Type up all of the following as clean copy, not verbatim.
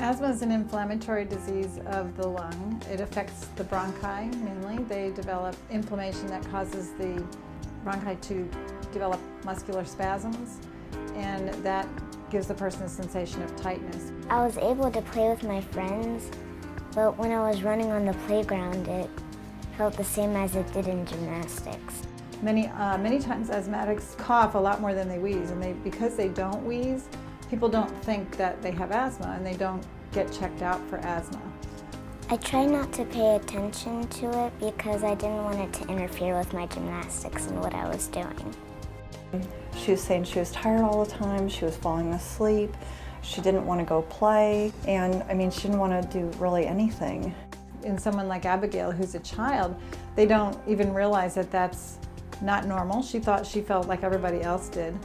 Asthma is an inflammatory disease of the lung. It affects the bronchi mainly. They develop inflammation that causes the bronchi to develop muscular spasms, and that gives the person a sensation of tightness. I was able to play with my friends, but when I was running on the playground, it felt the same as it did in gymnastics. Many times asthmatics cough a lot more than they wheeze, and because they don't wheeze, people don't think that they have asthma and they don't get checked out for asthma. I tried not to pay attention to it because I didn't want it to interfere with my gymnastics and what I was doing. She was saying she was tired all the time, she was falling asleep, she didn't want to go play, and she didn't want to do really anything. In someone like Abigail, who's a child, they don't even realize that that's not normal. She thought she felt like everybody else did.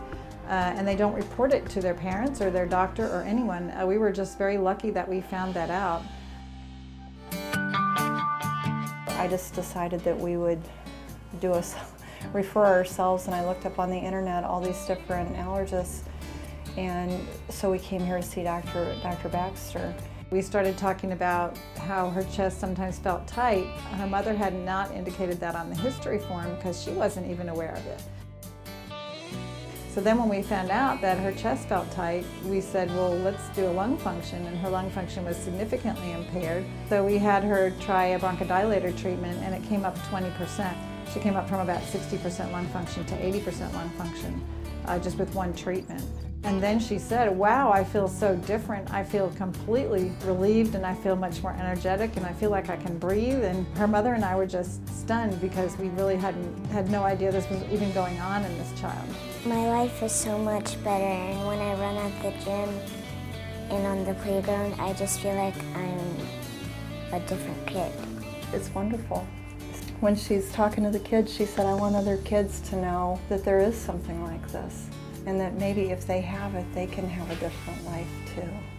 And they don't report it to their parents or their doctor or anyone. We were just very lucky that we found that out. I just decided that we would refer ourselves, and I looked up on the internet all these different allergists, and so we came here to see Dr. Baxter. We started talking about how her chest sometimes felt tight. Her mother had not indicated that on the history form because she wasn't even aware of it. So then when we found out that her chest felt tight, we said, well, let's do a lung function, and her lung function was significantly impaired. So we had her try a bronchodilator treatment, and it came up 20%. She came up from about 60% lung function to 80% lung function just with one treatment. And then she said, wow, I feel so different. I feel completely relieved, and I feel much more energetic, and I feel like I can breathe. And her mother and I were just stunned because we really had no idea this was even going on in this child. My life is so much better, and when I run at the gym and on the playground, I just feel like I'm a different kid. It's wonderful. When she's talking to the kids, she said, I want other kids to know that there is something like this, and that maybe if they have it, they can have a different life too.